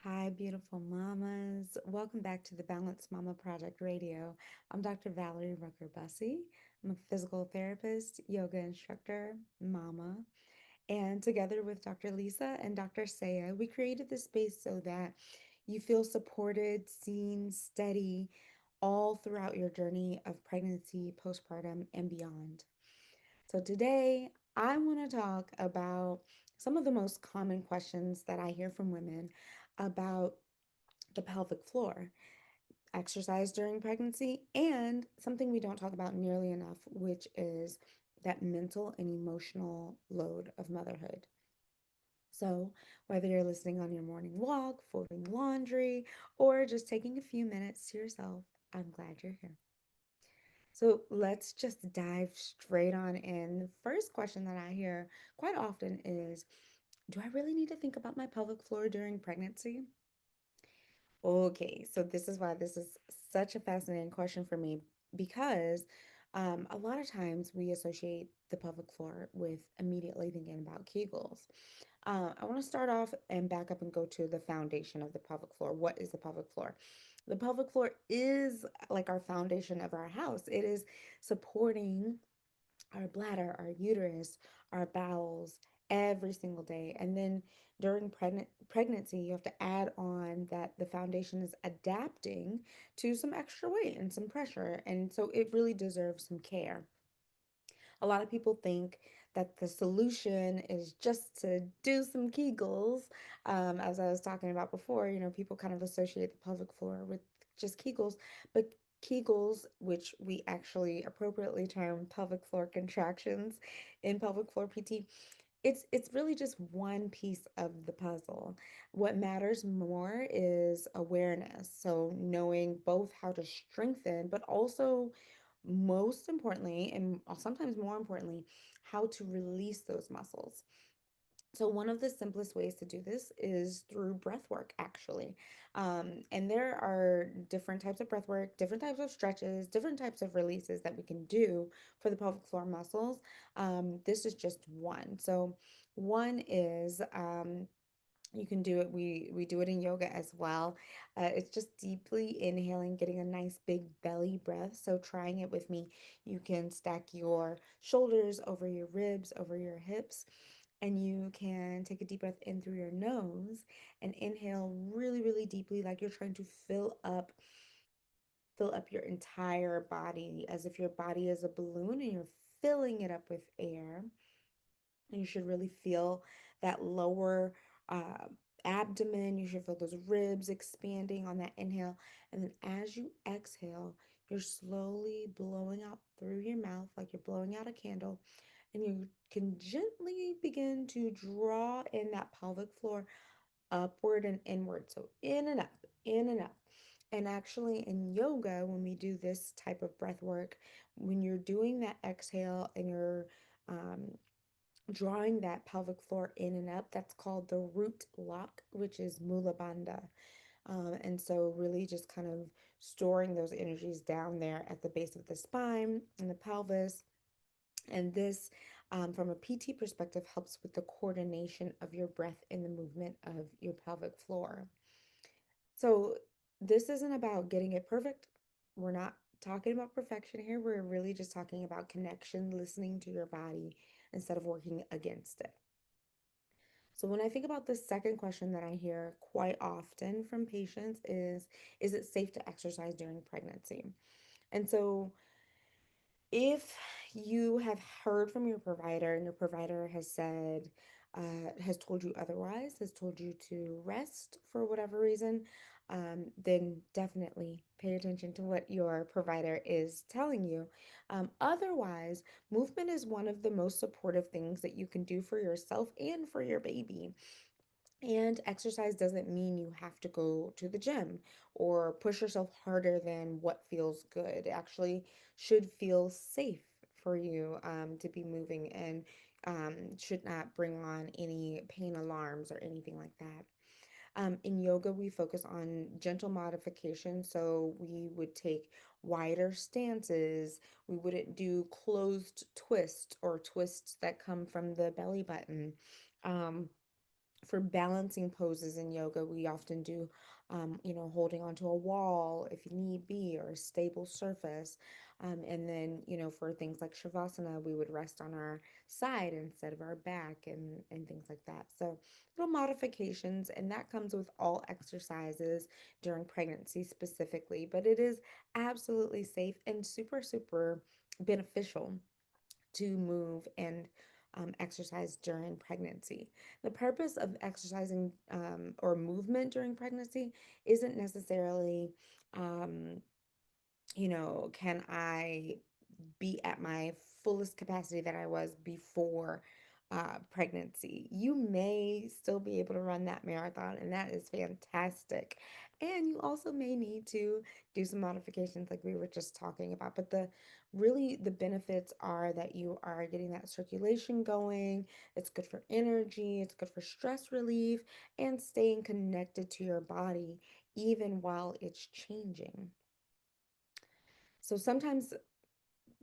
Hi, beautiful mamas. Welcome back to the Balanced Mama Project Radio. I'm Dr. Valerie Rucker-Bussie. I'm a physical therapist, yoga instructor, mama, and together with Dr. Lisa and Dr. Saya, we created this space so that you feel supported, seen, steady all throughout your journey of pregnancy, postpartum, and beyond. So today, I want to talk about some of the most common questions that I hear from women about the pelvic floor, exercise during pregnancy, and something we don't talk about nearly enough, which is that mental and emotional load of motherhood. So, whether you're listening on your morning walk, folding laundry, or just taking a few minutes to yourself, I'm glad you're here. So, let's just dive straight on in. The first question that I hear quite often is, do I really need to think about my pelvic floor during pregnancy? Okay, so this is why this is such a fascinating question for me because a lot of times we associate the pelvic floor with immediately thinking about Kegels. I want to start off and back up and go to the foundation of the pelvic floor. What is the pelvic floor? The pelvic floor is like our foundation of our house. It is supporting our bladder, our uterus, our bowels every single day. And then during pregnancy, you have to add on that the foundation is adapting to some extra weight and some pressure. And so it really deserves some care. A lot of people think that the solution is just to do some Kegels. As I was talking about before, people kind of associate the pelvic floor with just Kegels, but Kegels, which we actually appropriately term pelvic floor contractions in pelvic floor PT, it's really just one piece of the puzzle. What matters more is awareness. So knowing both how to strengthen, but also most importantly, and sometimes more importantly, how to release those muscles. So one of the simplest ways to do this is through breath work, actually. And there are different types of breath work, different types of stretches, different types of releases that we can do for the pelvic floor muscles. This is just one. So one is you can do it. We do it in yoga as well. It's just deeply inhaling, getting a nice big belly breath. So trying it with me, you can stack your shoulders over your ribs, over your hips, and you can take a deep breath in through your nose and inhale really, really deeply, like you're trying to fill up your entire body as if your body is a balloon and you're filling it up with air. And you should really feel that lower uh, abdomen. You should feel those ribs expanding on that inhale. And then as you exhale, you're slowly blowing out through your mouth like you're blowing out a candle. And you can gently begin to draw in that pelvic floor upward and inward. So in and up, in and up. And actually, in yoga, when we do this type of breath work, when you're doing that exhale and you're um, drawing that pelvic floor in and up, that's called the root lock, which is mula bandha. And so, really, just kind of storing those energies down there at the base of the spine and the pelvis. And this, from a PT perspective, helps with the coordination of your breath and the movement of your pelvic floor. So, this isn't about getting it perfect. We're not talking about perfection here. We're really just talking about connection, listening to your body instead of working against it. So, when I think about the second question that I hear quite often from patients is it safe to exercise during pregnancy? And so, if you have heard from your provider and your provider has said, has told you otherwise, has told you to rest for whatever reason, then definitely pay attention to what your provider is telling you. Otherwise, movement is one of the most supportive things that you can do for yourself and for your baby. And exercise doesn't mean you have to go to the gym or push yourself harder than what feels good. It actually should feel safe for you to be moving and should not bring on any pain alarms or anything like that. In yoga, we focus on gentle modification. So we would take wider stances. We wouldn't do closed twists or twists that come from the belly button. Um, For balancing poses in yoga, we often do, holding onto a wall if need be, or a stable surface. And then, for things like Shavasana, we would rest on our side instead of our back, and things like that. So, little modifications, and that comes with all exercises during pregnancy specifically, but it is absolutely safe and super, super beneficial to move and exercise during pregnancy. The purpose of exercising or movement during pregnancy isn't necessarily, um, can I be at my fullest capacity that I was before pregnancy? You may still be able to run that marathon, and that is fantastic. And you also may need to do some modifications, like we were just talking about. But the benefits are that you are getting that circulation going. It's good for energy. It's good for stress relief and staying connected to your body even while it's changing. So sometimes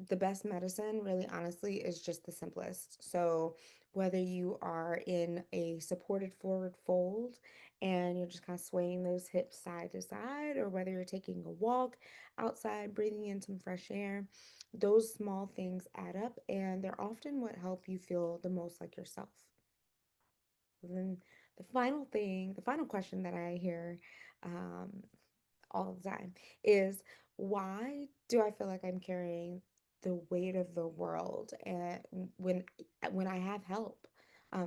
the best medicine, really honestly, is just the simplest. So, whether you are in a supported forward fold and you're just kind of swaying those hips side to side, or whether you're taking a walk outside, breathing in some fresh air, those small things add up, and they're often what help you feel the most like yourself. And then the final question that I hear um, all the time is, why do I feel like I'm carrying the weight of the world and when I have help,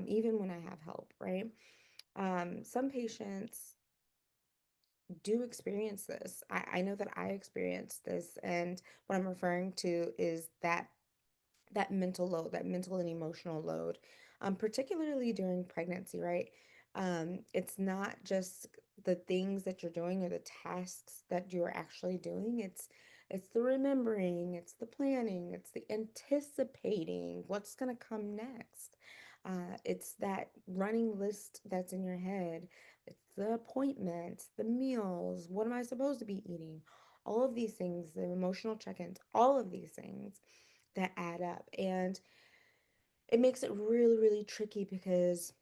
even when I have help, right? Some patients do experience this. I know that I experienced this, and what I'm referring to is that mental load, that mental and emotional load, particularly during pregnancy, right? It's not just the things that you're doing or the tasks that you're actually doing. It's the remembering, it's the planning, it's the anticipating what's gonna come next. It's that running list that's in your head. It's the appointments, the meals. What am I supposed to be eating? All of these things, the emotional check-ins, all of these things that add up. And it makes it really, really tricky because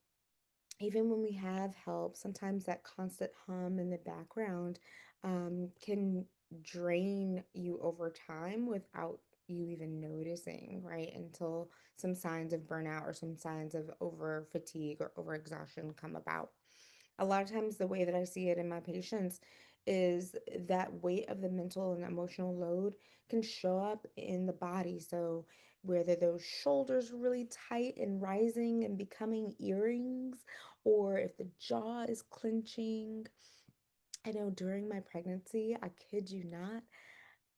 even when we have help, sometimes that constant hum in the background can drain you over time without you even noticing, right? Until some signs of burnout or some signs of over fatigue or over exhaustion come about. A lot of times, the way that I see it in my patients is that weight of the mental and emotional load can show up in the body. So, whether those shoulders are really tight and rising and becoming earrings, or if the jaw is clenching. I know during my pregnancy, I kid you not,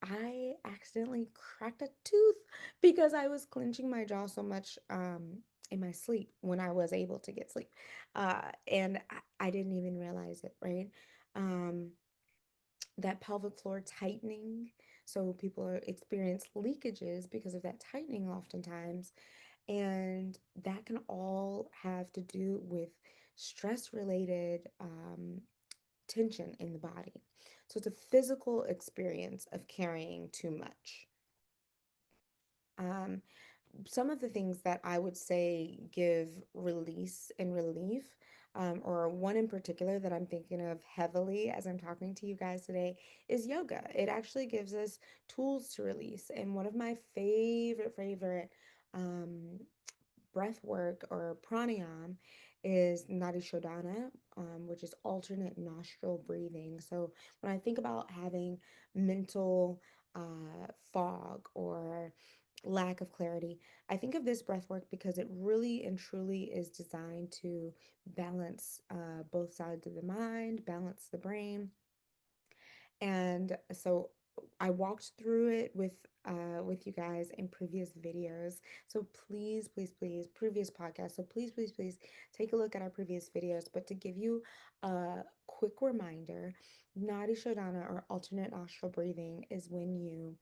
I accidentally cracked a tooth because I was clenching my jaw so much in my sleep when I was able to get sleep. And I didn't even realize it, right? Um, that pelvic floor tightening. So people experience leakages because of that tightening oftentimes. And that can all have to do with stress related tension in the body. So it's a physical experience of carrying too much. Um, some of the things that I would say give release and relief, or one in particular that I'm thinking of heavily as I'm talking to you guys today, is yoga. It actually gives us tools to release. And one of my favorite um, breath work or pranayam is nadi shodhana, which is alternate nostril breathing. So when I think about having mental fog or lack of clarity, I think of this breath work because it really and truly is designed to balance both sides of the mind, balance the brain, and so I walked through it with you guys in previous videos. So please, previous podcasts. So please take a look at our previous videos. But to give you a quick reminder, Nadi Shodhana or alternate nostril breathing is when you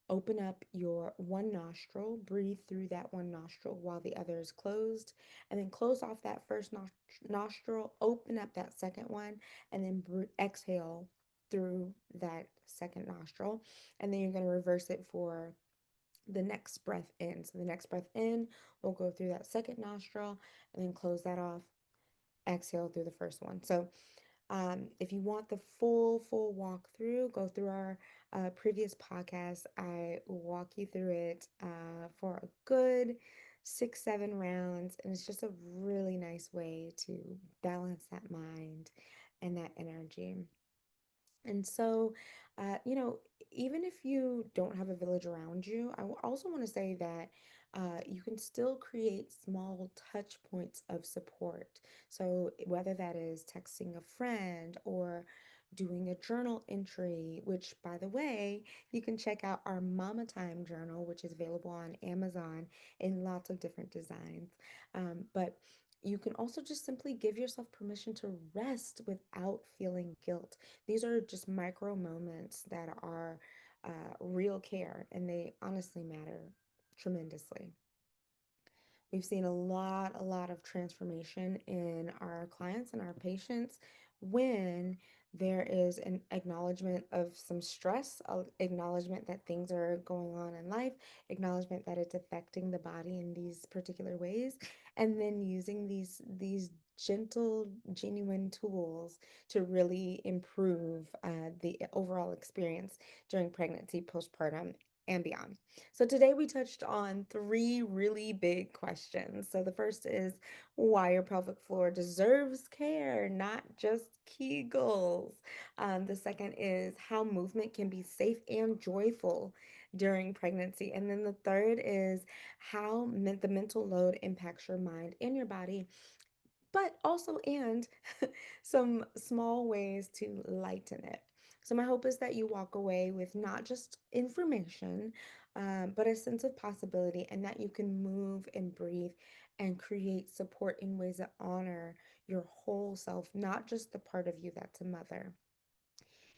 open up your one nostril, breathe through that one nostril while the other is closed, and then close off that first nostril, open up that second one, and then exhale through that second nostril. And then you're going to reverse it for the next breath in. So the next breath in will go through that second nostril and then close that off, exhale through the first one. So if you want the full walkthrough, go through our previous podcast. I walk you through it for a good 6, 7 rounds, and it's just a really nice way to balance that mind and that energy. And so, you know, even if you don't have a village around you, also want to say that you can still create small touch points of support. So, whether that is texting a friend or doing a journal entry, which, by the way, you can check out our Mama Time journal, which is available on Amazon in lots of different designs. But you can also just simply give yourself permission to rest without feeling guilt. These are just micro moments that are real care, and they honestly matter tremendously. We've seen a lot of transformation in our clients and our patients when there is an acknowledgement of some stress, acknowledgement that things are going on in life, acknowledgement that it's affecting the body in these particular ways, and then using these gentle, genuine tools to really improve the overall experience during pregnancy, postpartum, and beyond. So today we touched on three really big questions. So the first is why your pelvic floor deserves care, not just Kegels. The second is how movement can be safe and joyful during pregnancy. And then the third is how the mental load impacts your mind and your body, but also and some small ways to lighten it. So my hope is that you walk away with not just information, but a sense of possibility, and that you can move and breathe and create support in ways that honor your whole self, not just the part of you that's a mother.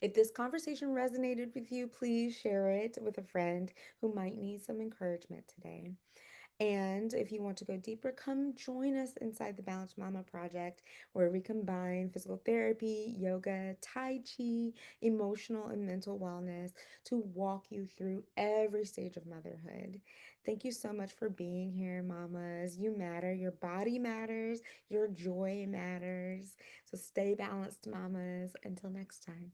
If this conversation resonated with you, please share it with a friend who might need some encouragement today. And if you want to go deeper, come join us inside the Balanced Mama Project, where we combine physical therapy, yoga, Tai Chi, emotional and mental wellness to walk you through every stage of motherhood. Thank you so much for being here, mamas. You matter. Your body matters. Your joy matters. So stay balanced, mamas. Until next time.